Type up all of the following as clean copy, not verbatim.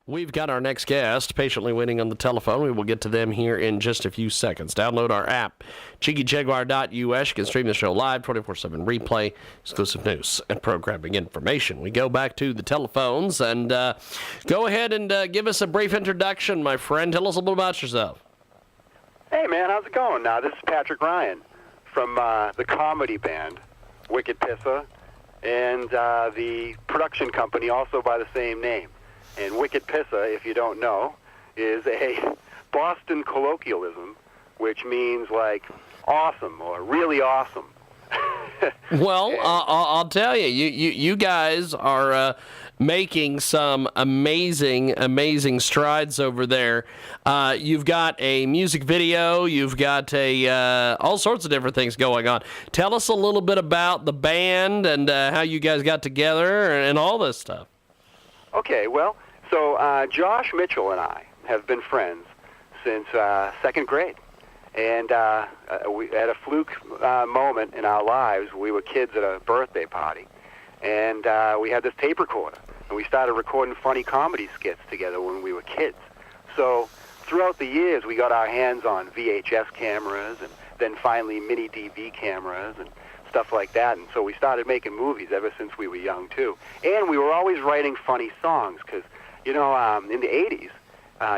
We've got our next guest patiently waiting on the telephone. We will get to them here in just a few seconds. Download our app, JiggyJaguar.us. You can stream the show live, 24/7 replay, exclusive news and programming information. We go back to the telephones, and go ahead and give us a brief introduction, my friend. Tell us a little bit about yourself. Hey, man, how's it going? This is Patrick Ryan from the comedy band, Wickid Pissa, and the production company also by the same name. And Wickid Pissa, if you don't know, is a Boston colloquialism, which means like awesome or really awesome. Well, I'll tell you, you guys are making some amazing strides over there. You've got a music video, you've got all sorts of different things going on. Tell us a little bit about the band and how you guys got together and all this stuff. Okay, well, so Josh Mitchell and I have been friends since second grade. And we had a fluke moment in our lives. We were kids at a birthday party, and we had this tape recorder, and we started recording funny comedy skits together when we were kids. So throughout the years, we got our hands on VHS cameras, and then finally mini DV cameras and stuff like that. And so we started making movies ever since we were young, too. And we were always writing funny songs because, you know, in the 80s,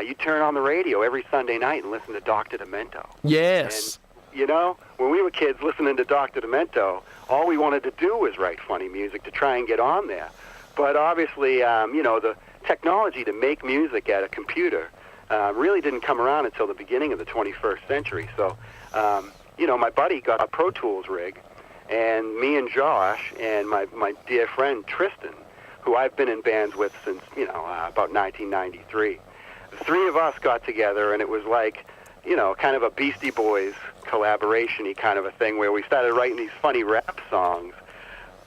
you turn on the radio every Sunday night and listen to Dr. Demento. Yes. And, you know, when we were kids listening to Dr. Demento, all we wanted to do was write funny music to try and get on there. But obviously, you know, the technology to make music at a computer really didn't come around until the beginning of the 21st century. So, you know, my buddy got a Pro Tools rig, and me and Josh and my dear friend Tristan, who I've been in bands with since, you know, about 1993, the three of us got together, and it was like, you know, kind of a Beastie Boys collaboration-y kind of a thing where we started writing these funny rap songs,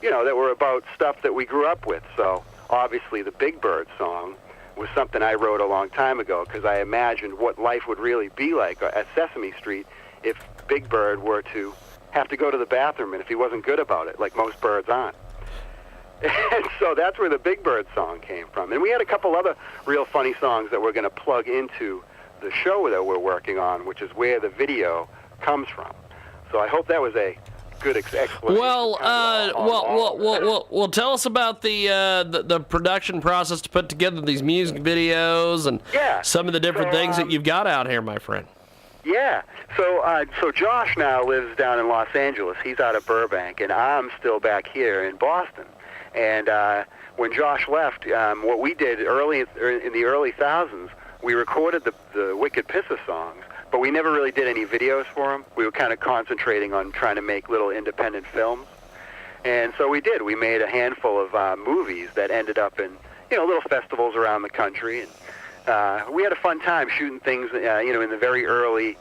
you know, that were about stuff that we grew up with. So obviously the Big Bird song was something I wrote a long time ago because I imagined what life would really be like at Sesame Street if Big Bird were to have to go to the bathroom and if he wasn't good about it, like most birds aren't. And so that's where the Big Bird song came from. And we had a couple other real funny songs that we're going to plug into the show that we're working on, which is where the video comes from. So I hope that was a good explanation. Well, tell us about the production process to put together these music videos and some of the different things that you've got out here, my friend. Yeah. So Josh now lives down in Los Angeles. He's out of Burbank, and I'm still back here in Boston. And when Josh left, what we did early in the early thousands, we recorded the Wickid Pissa songs, but we never really did any videos for them. We were kind of concentrating on trying to make little independent films. And so we did. We made a handful of movies that ended up in, you know, little festivals around the country. And we had a fun time shooting things, you know, in the very early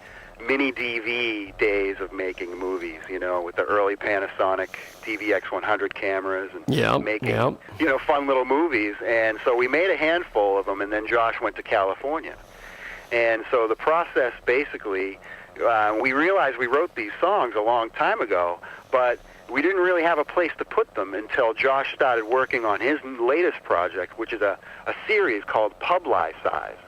mini DV days of making movies, you know, with the early Panasonic DVX100 cameras and making, you know, fun little movies. And so we made a handful of them, and then Josh went to California. And so the process basically, we realized we wrote these songs a long time ago, but we didn't really have a place to put them until Josh started working on his latest project, which is a series called Pub Life Size.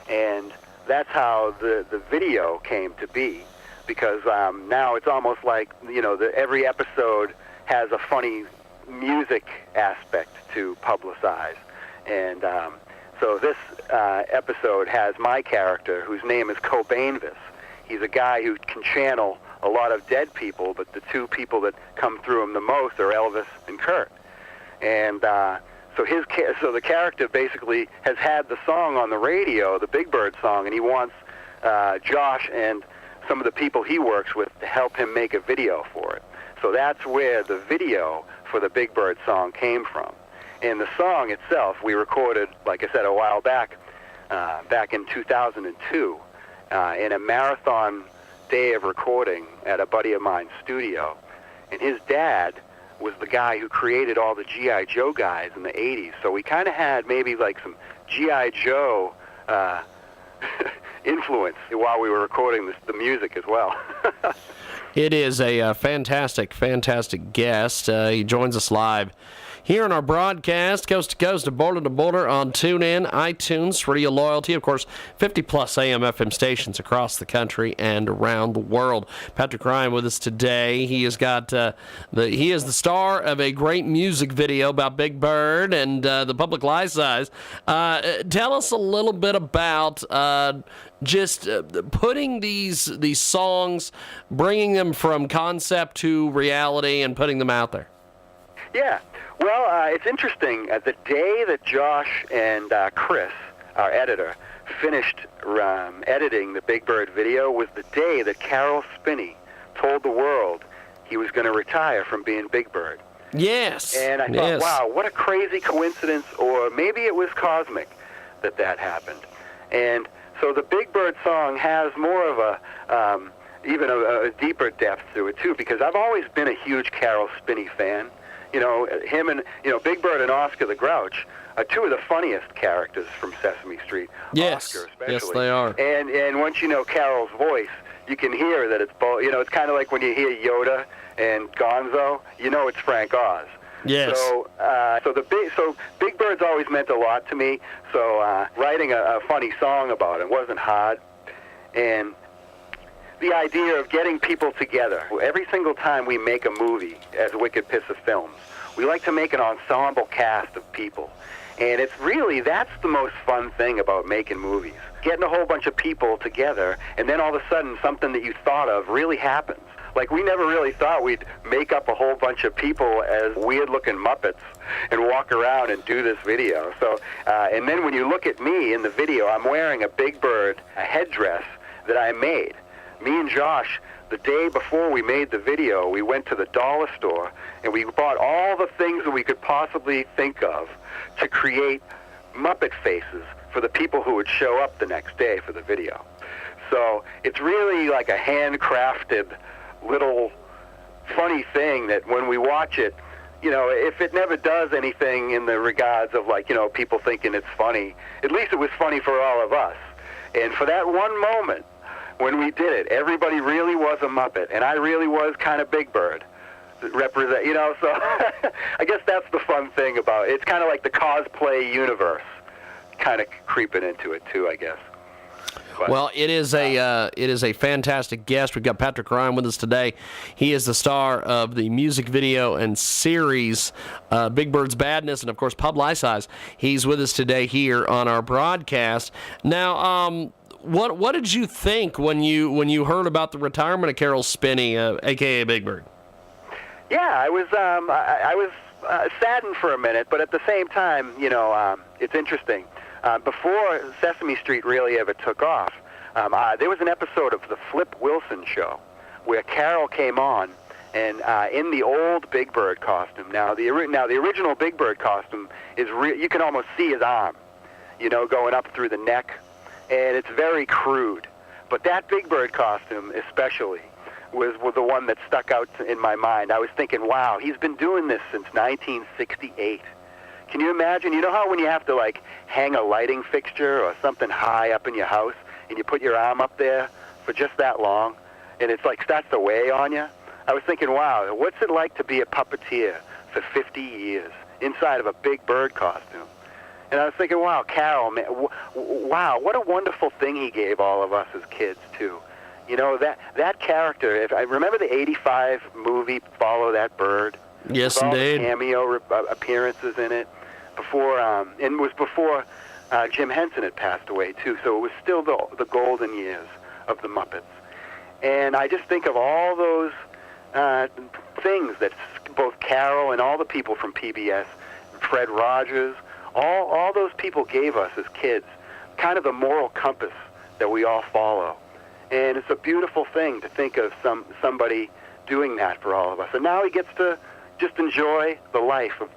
And that's how the video came to be, because now it's almost like, you know, every episode has a funny music aspect to publicize. And so this episode has my character, whose name is Cobainvis. He's a guy who can channel a lot of dead people, but the two people that come through him the most are Elvis and Kurt. And so the character basically has had the song on the radio, the Big Bird song, and he wants Josh and some of the people he works with to help him make a video for it. So that's where the video for the Big Bird song came from. And the song itself, we recorded, like I said, a while back, back in 2002, in a marathon day of recording at a buddy of mine's studio. And his dad was the guy who created all the G.I. Joe guys in the 80s. So we kind of had maybe like some G.I. Joe influence while we were recording the music as well. It is a fantastic guest. He joins us live hearing our broadcast coast to coast and border to border on TuneIn, iTunes, Radio Loyalty, of course, 50-plus AM FM stations across the country and around the world. Patrick Ryan with us today. He has got he is the star of a great music video about Big Bird and the public life-size. Tell us a little bit about just putting these songs, bringing them from concept to reality and putting them out there. Yeah. Well, it's interesting. The day that Josh and Chris, our editor, finished editing the Big Bird video was the day that Carol Spinney told the world he was going to retire from being Big Bird. Yes. And I thought, wow, what a crazy coincidence, or maybe it was cosmic that happened. And so the Big Bird song has more of a, even a deeper depth to it, too, because I've always been a huge Carol Spinney fan. You know, him and, Big Bird and Oscar the Grouch are two of the funniest characters from Sesame Street. Yes. Oscar especially. Yes, they are. And once you know Carol's voice, you can hear that it's both. It's kind of like when you hear Yoda and Gonzo, it's Frank Oz. Yes. So Big Bird's always meant a lot to me. So writing a funny song about it wasn't hard, and the idea of getting people together. Every single time we make a movie as Wickid Pissa Films, we like to make an ensemble cast of people, and that's the most fun thing about making movies. Getting a whole bunch of people together, and then all of a sudden something that you thought of really happens. Like, we never really thought we'd make up a whole bunch of people as weird-looking Muppets and walk around and do this video. So, and then when you look at me in the video, I'm wearing a Big Bird headdress that I made. Me and Josh, the day before we made the video, we went to the dollar store and we bought all the things that we could possibly think of to create Muppet faces for the people who would show up the next day for the video. So it's really like a handcrafted little funny thing that when we watch it, if it never does anything in the regards of people thinking it's funny, at least it was funny for all of us. And for that one moment when we did it, everybody really was a Muppet, and I really was kind of Big Bird. Represent, so I guess that's the fun thing about it. It's kind of like the cosplay universe kind of creeping into it too, I guess. Well, it is a fantastic guest. We've got Patrick Ryan with us today. He is the star of the music video and series Big Bird's Badness, and of course Pub Life Size. He's with us today here on our broadcast. Now, what did you think when you heard about the retirement of Carol Spinney, aka Big Bird? Yeah, I was saddened for a minute, but at the same time, it's interesting. Before Sesame Street really ever took off, there was an episode of the Flip Wilson Show where Carol came on, and in the old Big Bird costume. Now the original Big Bird costume is you can almost see his arm, going up through the neck, and it's very crude. But that Big Bird costume, especially, was the one that stuck out in my mind. I was thinking, wow, he's been doing this since 1968. Can you imagine? You know how when you have to, hang a lighting fixture or something high up in your house, and you put your arm up there for just that long, and it's starts to weigh on you? I was thinking, wow, what's it like to be a puppeteer for 50 years inside of a Big Bird costume? And I was thinking, wow, Carol, man, wow, what a wonderful thing he gave all of us as kids, too. That character, if I remember the 85 movie, Follow That Bird. Yes, with all indeed. The cameo appearances in it. And it was before Jim Henson had passed away, too, so it was still the golden years of the Muppets. And I just think of all those things that both Carol and all the people from PBS, Fred Rogers, all those people gave us as kids, kind of the moral compass that we all follow. And it's a beautiful thing to think of somebody doing that for all of us. And now he gets to just enjoy the life of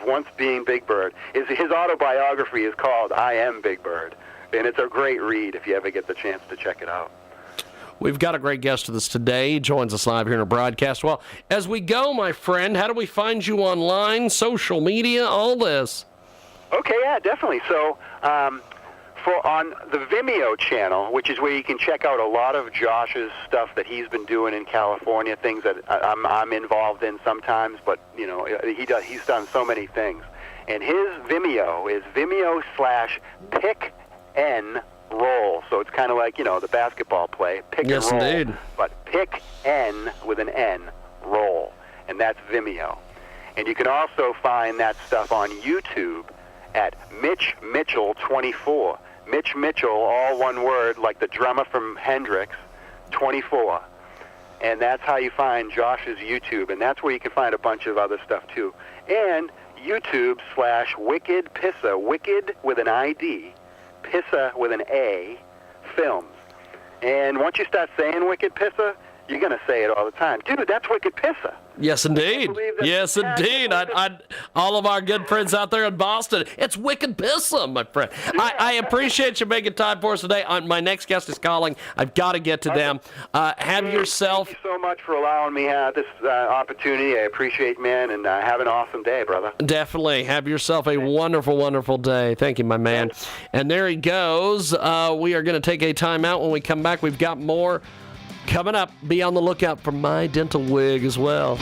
once being Big Bird. His autobiography is called I Am Big Bird, and it's a great read if you ever get the chance to check it out. We've got a great guest with us today. He joins us live here in our broadcast. Well, as we go, my friend, how do we find you online, social media, all this? Okay, yeah, definitely. So on the Vimeo channel, which is where you can check out a lot of Josh's stuff that he's been doing in California, things that I'm involved in sometimes, but he's done so many things. And his Vimeo is Vimeo/pick-n-roll. So it's kind of like, the basketball play, pick and roll. Yes, indeed. But pick-n with an N, roll. And that's Vimeo. And you can also find that stuff on YouTube at Mitch Mitchell 24. Mitch Mitchell, all one word, like the drummer from Hendrix, 24. And that's how you find Josh's YouTube. And that's where you can find a bunch of other stuff, too. And YouTube/Wickid Pissa, Wickid with an ID, Pissa with an A, films. And once you start saying Wicked Pissa, you're going to say it all the time. Dude, that's Wicked Pissa. Yes, indeed. Yes, indeed. All of our good friends out there in Boston, it's Wicked Pissa, my friend. Yeah. I appreciate you making time for us today. My next guest is calling. I've got to get to them. Have yourself... Thank you so much for allowing me this opportunity. I appreciate, man, and have an awesome day, brother. Definitely. Have yourself a wonderful, wonderful day. Thank you, my man. And there he goes. We are going to take a timeout. When we come back, we've got more coming up. Be on the lookout for My Dental Wig as well.